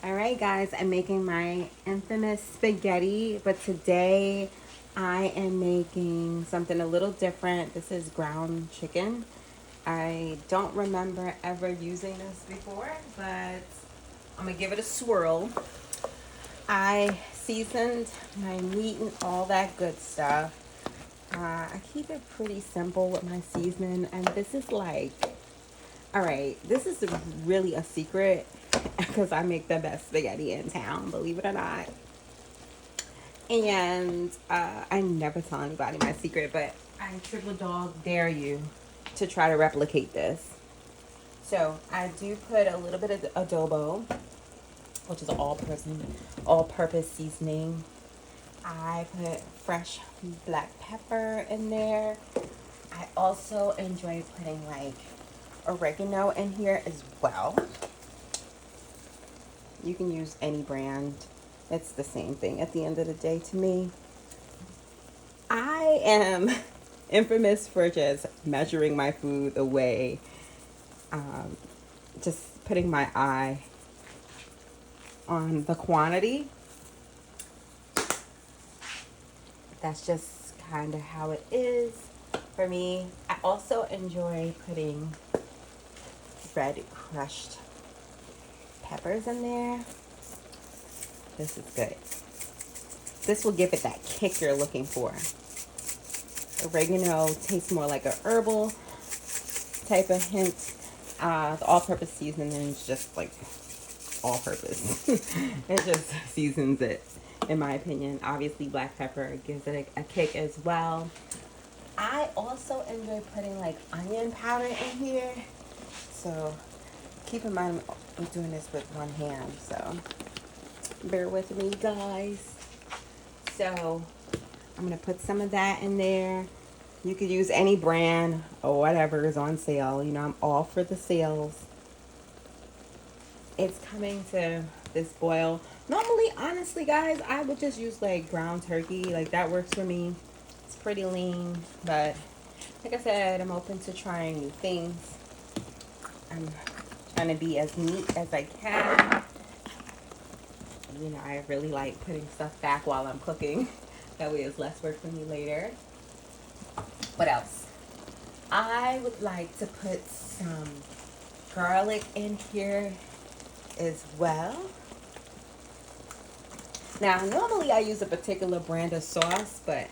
All right, guys, I'm making my infamous spaghetti, but today I am making something a little different. This is ground chicken. I don't remember ever using this before, but I'm gonna give it a swirl. I seasoned my meat and all that good stuff. I keep it pretty simple with my seasoning, and this is like, all right, this is really a secret because I make the best spaghetti in town, believe it or not. And I never tell anybody my secret, but I triple dog dare you to try to replicate this. So I do put a little bit of adobo, which is all purpose seasoning. I put fresh black pepper in there. I also enjoy putting like oregano in here as well. You can use any brand. It's the same thing at the end of the day to me. I am infamous for just measuring my food away, just putting my eye on the quantity. That's just kind of how it is for me. I also enjoy putting red crushed peppers in there. This is good. This will give it that kick you're looking for. Oregano tastes more like a herbal type of hint. The all-purpose seasoning is just like all-purpose. It just seasons it, in my opinion. Obviously, black pepper gives it a kick as well. I also enjoy putting like onion powder in here. So keep in mind, I'm doing this with one hand, so bear with me, guys. So I'm gonna put some of that in there. You could use any brand or whatever is on sale. You know, I'm all for the sales. It's coming to this boil. Normally, honestly, guys, I would just use like ground turkey. Like that works for me. It's pretty lean, but like I said, I'm open to trying new things. I'm trying to be as neat as I can. You know, I really like putting stuff back while I'm cooking. That way it's less work for me later. What else? I would like to put some garlic in here as well. Now, normally I use a particular brand of sauce, but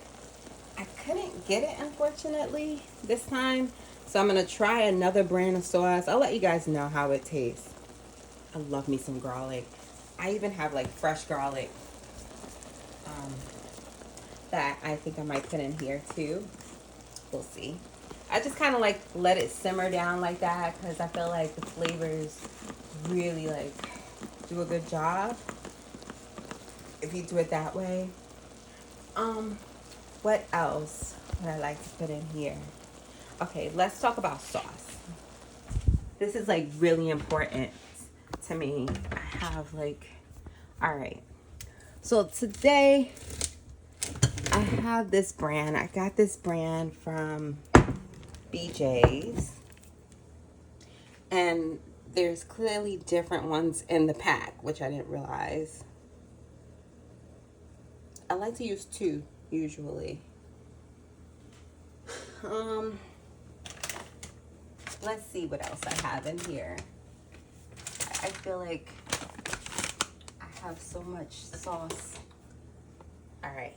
I couldn't get it, unfortunately, this time. So I'm going to try another brand of sauce. I'll let you guys know how it tastes. I love me some garlic. I even have like fresh garlic um, that I think I might put in here too. We'll see. I just kind of like let it simmer down like that because I feel like the flavors really like do a good job if you do it that way. Um, what else would I like to put in here? Okay, let's talk about sauce. This is like really important to me. I have like, all right. So today I have this brand. I got this brand from BJ's. And there's clearly different ones in the pack, which I didn't realize. I like to use two usually. Let's see what else I have in here. I feel like I have so much sauce. All right.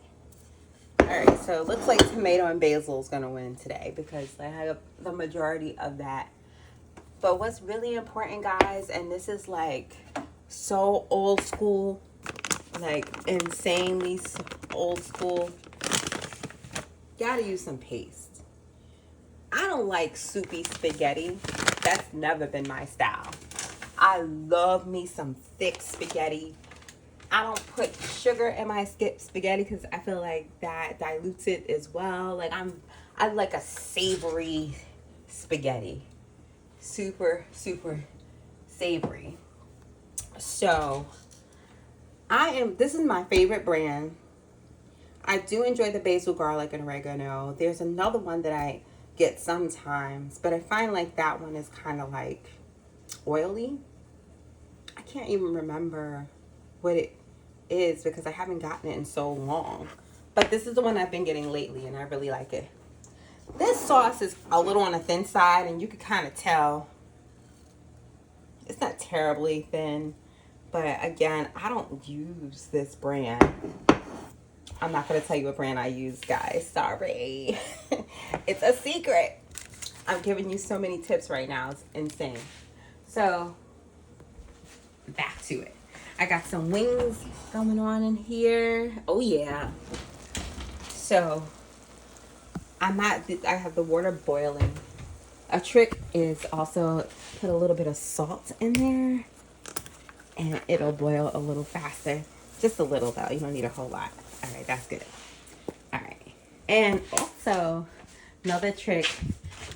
All right, so it looks like tomato and basil is gonna win today because I have the majority of that. But what's really important, guys, and this is like so old school, like insanely old school, gotta use some paste. I don't like soupy spaghetti. That's never been my style. I love me some thick spaghetti. I don't put sugar in my spaghetti because I feel like that dilutes it as well. Like I like a savory spaghetti. Super, super savory. So this is my favorite brand. I do enjoy the basil, garlic, and oregano. There's another one that I get sometimes, but I find like that one is kind of like oily. I can't even remember what it is because I haven't gotten it in so long. But this is the one I've been getting lately, and I really like it. This sauce is a little on the thin side, and you can kind of tell. It's not terribly thin, but again, I don't use this brand. I'm not going to tell you what brand I use, guys. Sorry. It's a secret. I'm giving you so many tips right now. It's insane. So, back to it. I got some wings going on in here. Oh, yeah. So, I have the water boiling. A trick is also put a little bit of salt in there, and it'll boil a little faster. Just a little, though. You don't need a whole lot. All right, that's good. All right. And also, another trick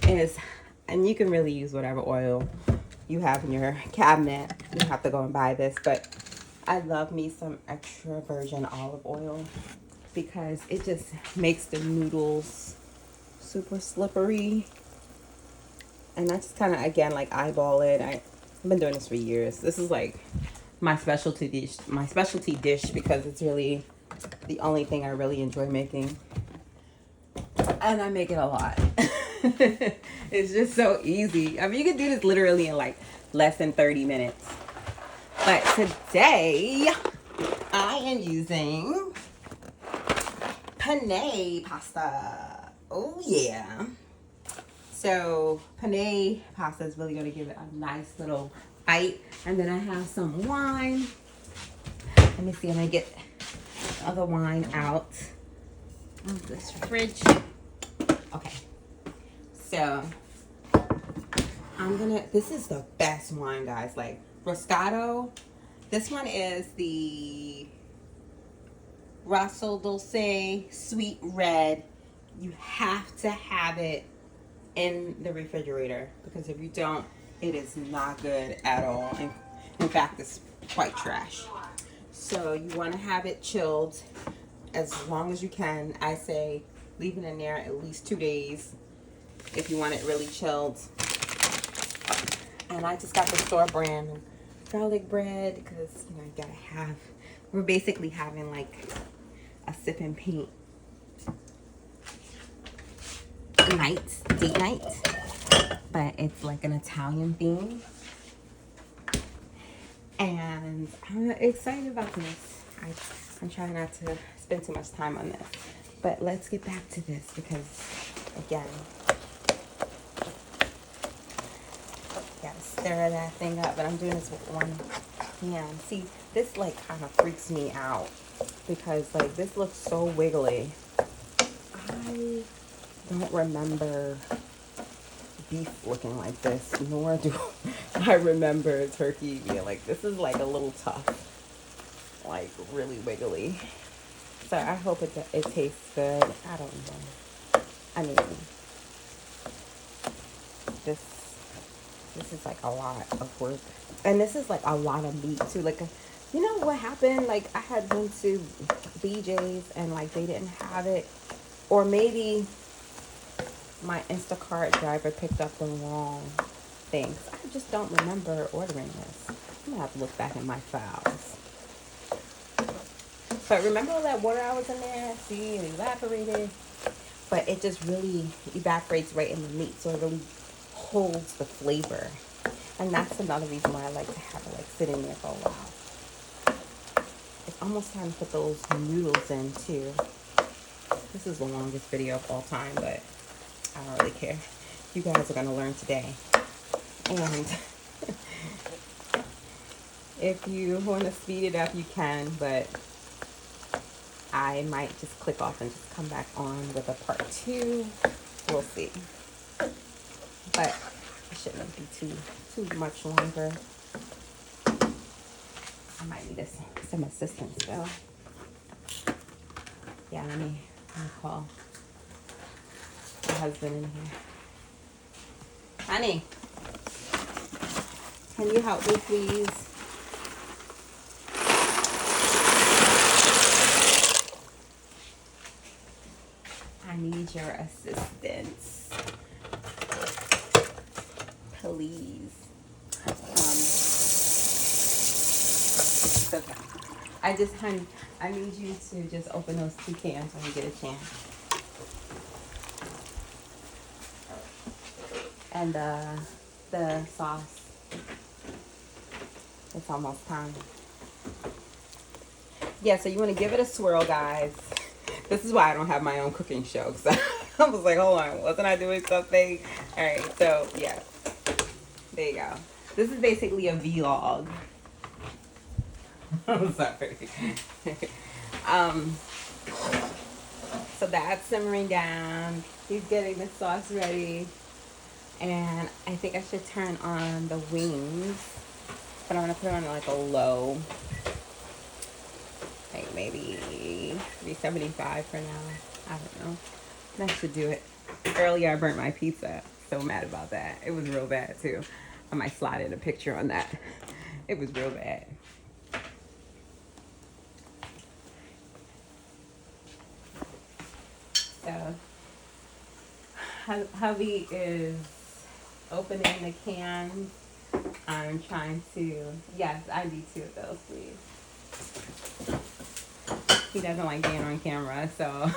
is, and you can really use whatever oil you have in your cabinet. You don't have to go and buy this, but I love me some extra virgin olive oil because it just makes the noodles super slippery. And I just kind of, again, like eyeball it. I've been doing this for years. This is like my specialty dish because it's really the only thing I really enjoy making. And I make it a lot. It's just so easy. I mean, you can do this literally in like less than 30 minutes. But today, I am using penne pasta. Oh, yeah. So, penne pasta is really going to give it a nice little bite. And then I have some wine. Let me see, I'm going to get the other wine out of this fridge. Okay. So, this is the best wine, guys. Like, Roscato. This one is the Rosso Dolce Sweet Red. You have to have it in the refrigerator because if you don't, it is not good at all. And in fact, it's quite trash. So you want to have it chilled as long as you can. I say leave it in there at least 2 days if you want it really chilled. And I just got the store brand garlic bread because, you know, you gotta have, we're basically having like a sip and paint date night, but it's like an Italian theme. And I'm excited about this. I'm trying not to spend too much time on this. But let's get back to this because, again, gotta stir that thing up. But I'm doing this with one hand. See, this like kind of freaks me out because like this looks so wiggly. I don't remember beef looking like this, nor do I remember turkey being like this. Is like a little tough, like really wiggly. So I hope it tastes good. I don't know. I mean, this is like a lot of work, and this is like a lot of meat too. Like, you know what happened? Like I had went to BJ's and like they didn't have it, or maybe my Instacart driver picked up the wrong things. I just don't remember ordering this. I'm gonna have to look back in my files. But remember all that water I was in there? See, it evaporated. But it just really evaporates right in the meat, so it really holds the flavor. And that's another reason why I like to have it like sit in there for a while. It's almost time to put those noodles in too. This is the longest video of all time, but I don't really care. You guys are going to learn today. And if you want to speed it up, you can, but I might just click off and just come back on with a part 2. We'll see. But it shouldn't be too much longer. I might need some assistance though. Yeah, let me call my husband in here. Honey, can you help me please? I need your assistance. Please. honey, I need you to just open those 2 cans when you get a chance. And the sauce. It's almost time. Yeah, so you want to give it a swirl, guys. This is why I don't have my own cooking show. So I was like, hold on, wasn't I doing something? All right, so yeah, there you go. This is basically a vlog. I'm sorry. So that's simmering down. He's getting the sauce ready. And I think I should turn on the wings. But I'm going to put it on like a low. Like maybe 375 for now. I don't know. That should do it. Earlier I burnt my pizza. So mad about that. It was real bad too. I might slide in a picture on that. It was real bad. So hubby is opening the cans. I'm trying to, yes, I need 2 of those, please. He doesn't like being on camera, so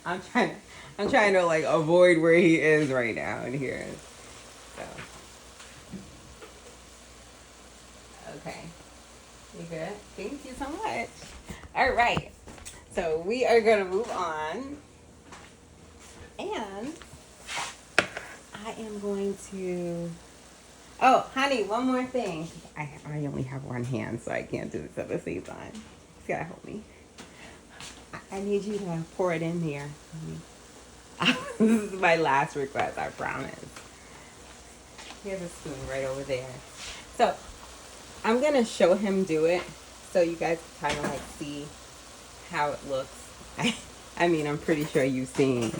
I'm trying to like avoid where he is right now in here. So okay. You good? Thank you so much. All right. So we are gonna move on. And I am going to, oh, honey, one more thing. I only have one hand, so I can't do this at the same time. He's gotta help me. I need you to pour it in there. This is my last request, I promise. Here's a spoon right over there. So I'm gonna show him do it so you guys kind of like see how it looks. I mean, I'm pretty sure you've seen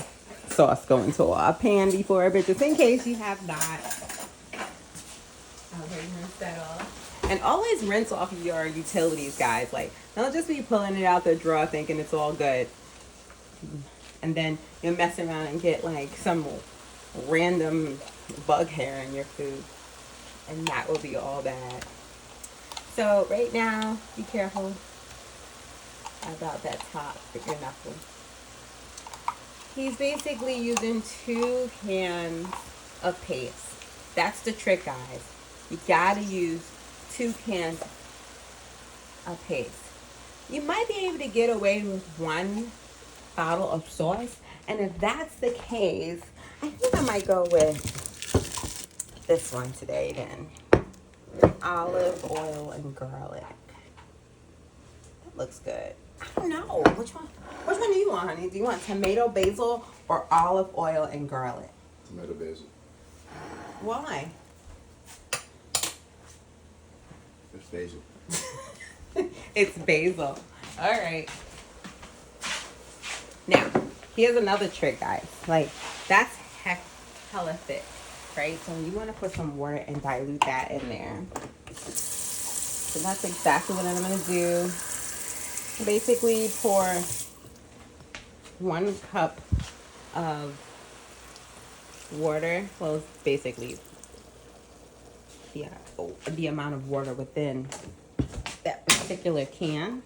sauce go into a pan before, but just in case you have not, okay, rinse that off. And always rinse off your utilities, guys. Like, don't just be pulling it out the drawer thinking it's all good, and then you'll mess around and get like some random bug hair in your food, and that will be all bad. So right now, be careful about that top with your knuckle. He's basically using 2 cans of paste. That's the trick, guys. You gotta use 2 cans of paste. You might be able to get away with 1 bottle of sauce. And if that's the case, I think I might go with this one today then. Olive oil and garlic. That looks good. I don't know. Which one do you want, honey? Do you want tomato, basil, or olive oil and garlic? Tomato, basil. Why? It's basil. It's basil. All right. Now, here's another trick, guys. Like, that's hella thick, right? So you want to put some water and dilute that in there. So that's exactly what I'm going to do. Basically pour 1 cup of water. Well, it's basically the amount of water within that particular can.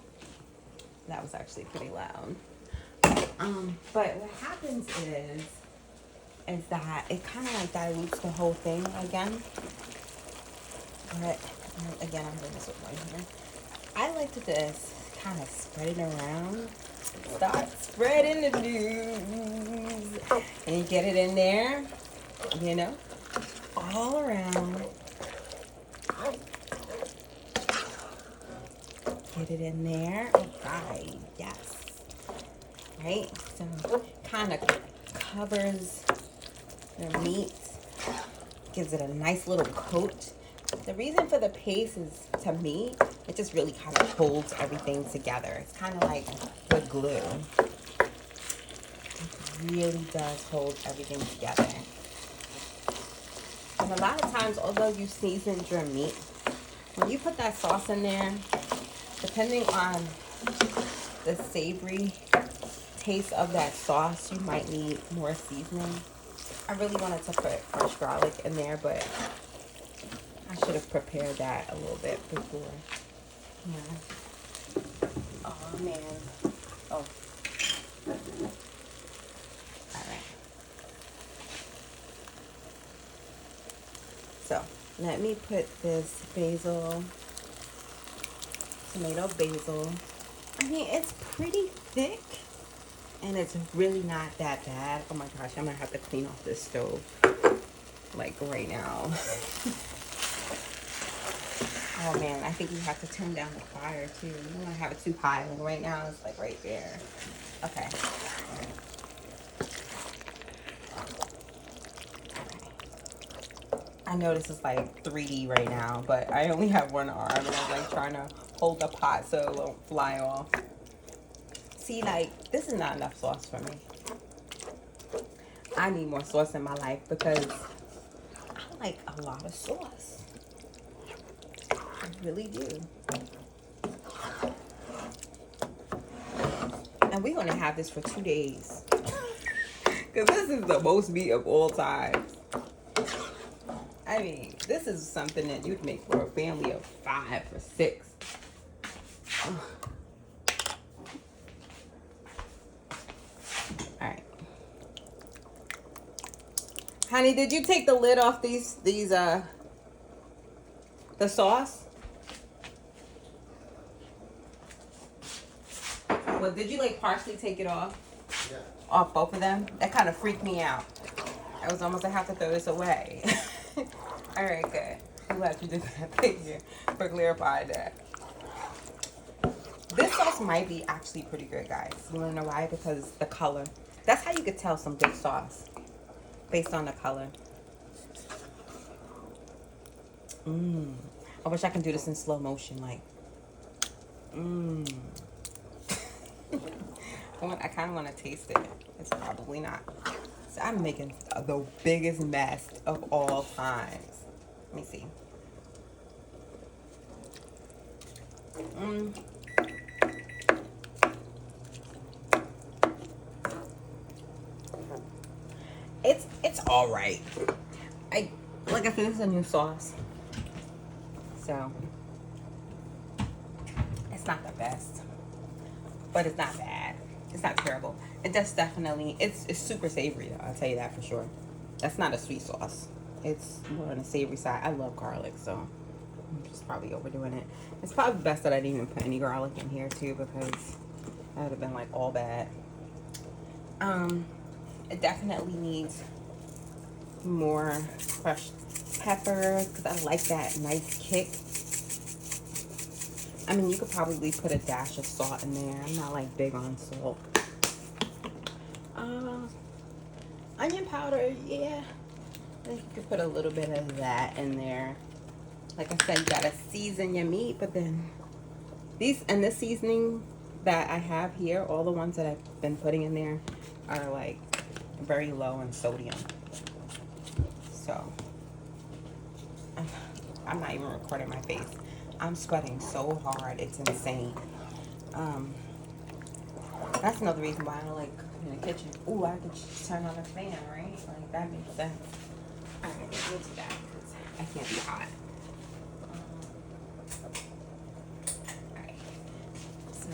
That was actually pretty loud. But what happens is that it kind of like dilutes the whole thing again. But again, I'm doing this with my hand. I like to just kind of spread it around. Start spreading the news. And you get it in there, you know, all around. Get it in there. Alright, yes. Right? So kind of covers the meat. Gives it a nice little coat. The reason for the paste is, to me, it just really kind of holds everything together. It's kind of like the glue. It really does hold everything together. And a lot of times, although you seasoned your meat, when you put that sauce in there, depending on the savory taste of that sauce, you might need more seasoning. I really wanted to put fresh garlic in there, but I should have prepared that a little bit before. Yeah. Oh man. Oh. Alright. So let me put this basil, tomato basil. I mean, it's pretty thick and it's really not that bad. Oh my gosh, I'm gonna have to clean off this stove like right now. Oh man, I think we have to turn down the fire too. We don't want to have it too high. Like right now it's like right there. Okay. I know this is like 3D right now, but I only have one arm and I'm like trying to hold the pot so it won't fly off. See, like, this is not enough sauce for me. I need more sauce in my life because I like a lot of sauce. I really do. And we're going to have this for 2 days. Because this is the most meat of all times. I mean, this is something that you'd make for a family of 5 or 6. Alright. Honey, did you take the lid off the sauce? Well, did you like partially take it off? Yeah. Off both of them? That kind of freaked me out. I was almost, I have to throw this away. All right, good. I'm glad you did that. Thank you for clarifying that. This sauce might be actually pretty good, guys. You wanna know why? Because the color. That's how you could tell some good sauce. Based on the color. I wish I could do this in slow motion, like. I kind of want to taste it. It's probably not. So I'm making the biggest mess of all times. Let me see. It's all right. Like I said, this is a new sauce, so it's not the best, but it's not bad. It's not terrible. It just definitely, it's super savory though, I'll tell you that for sure. That's not a sweet sauce. It's more on the savory side. I love garlic, so I'm just probably overdoing it. It's probably best that I didn't even put any garlic in here too, because that would have been like all bad. It definitely needs more crushed pepper because I like that nice kick. I mean, you could probably put a dash of salt in there. I'm not like big on salt. Onion powder, yeah. I think you could put a little bit of that in there. Like I said, you gotta season your meat, but then this seasoning that I have here, all the ones that I've been putting in there are like very low in sodium. So I'm not even recording my face. I'm sweating so hard, it's insane. That's another reason why I don't like cooking in the kitchen. Ooh, I can turn on the fan, right? Like that makes sense. Alright, we'll do that because I can't be hot. Alright. So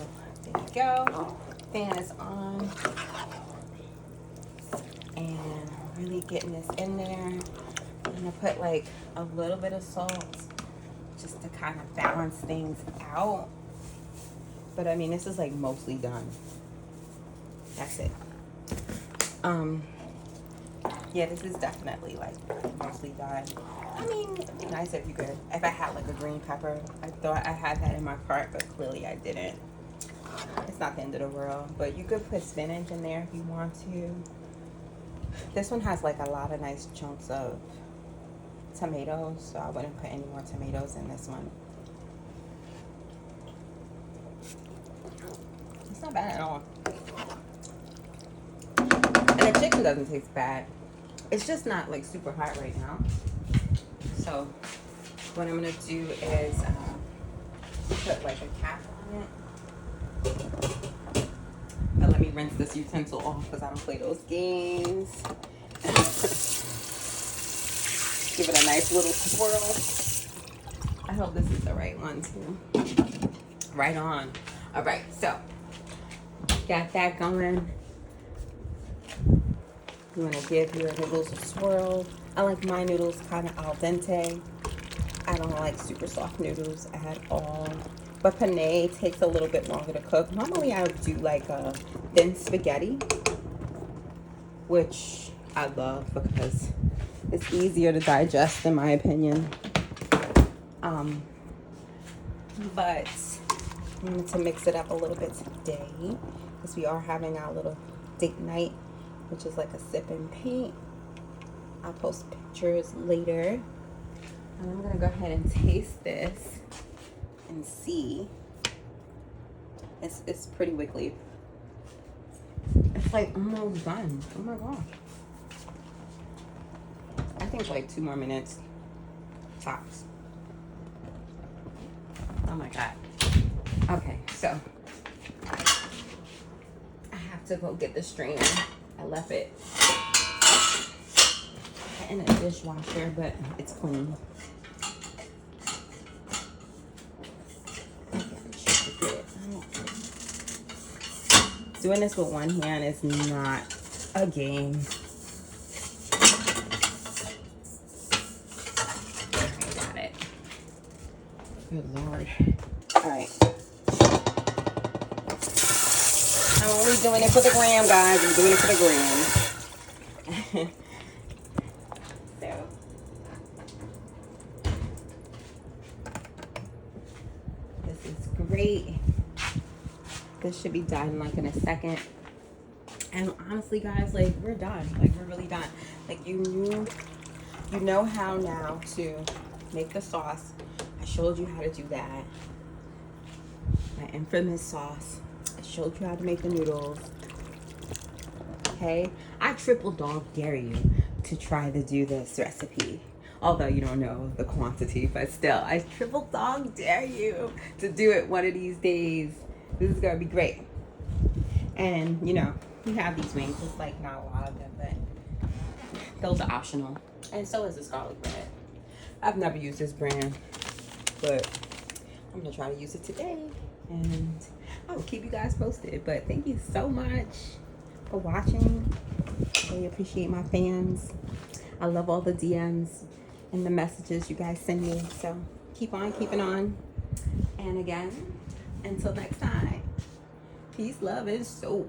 there you go. Fan is on. And really getting this in there. I'm gonna put like a little bit of salt just to kind of balance things out. But I mean, this is like mostly done. That's it. Yeah, this is definitely like mostly done. I mean, it'd be nice if you could, if I had like a green pepper. I thought I had that in my cart, but clearly I didn't. It's not the end of the world, but you could put spinach in there if you want to. This one has like a lot of nice chunks of tomatoes, so I wouldn't put any more tomatoes in this one. It's not bad at all. And the chicken doesn't taste bad. It's just not like super hot right now. So what I'm gonna do is put like a cap on it. But let me rinse this utensil off because I don't play those games. Give it a nice little swirl. I hope this is the right one too. Right on. All right, so got that going. You want to give your noodles a swirl. I like my noodles kind of al dente. I don't like super soft noodles at all. But penne takes a little bit longer to cook. Normally I would do like a thin spaghetti, which I love because it's easier to digest in my opinion. But I wanted to mix it up a little bit today because we are having our little date night, which is like a sip and paint. I'll post pictures later. And I'm gonna go ahead and taste this and see. It's pretty wiggly. It's like almost done. Oh my gosh. I think like 2 more minutes tops. Oh my god. Okay, so I have to go get the strainer. I left it in a dishwasher, but it's clean. Doing this with one hand is not a game. I got it. Good Lord. All right. I'm only doing it for the gram, guys. I'm doing it for the gram. So. This is great. This should be done like in a second. And honestly, guys, like we're done. Like we're really done. Like you know how now to make the sauce. I showed you how to do that. My infamous sauce. I showed you how to make the noodles. Okay? I triple dog dare you to try to do this recipe. Although you don't know the quantity, but still, I triple dog dare you to do it one of these days. This is gonna be great. And you know, we have these wings. It's like not a lot of them, but those are optional. And so is this garlic bread. I've never used this brand, but I'm gonna try to use it today. And I will keep you guys posted. But thank you so much for watching. I really appreciate my fans. I love all the DMs and the messages you guys send me. So keep on keeping on. And again, until next time, peace, love, and soap.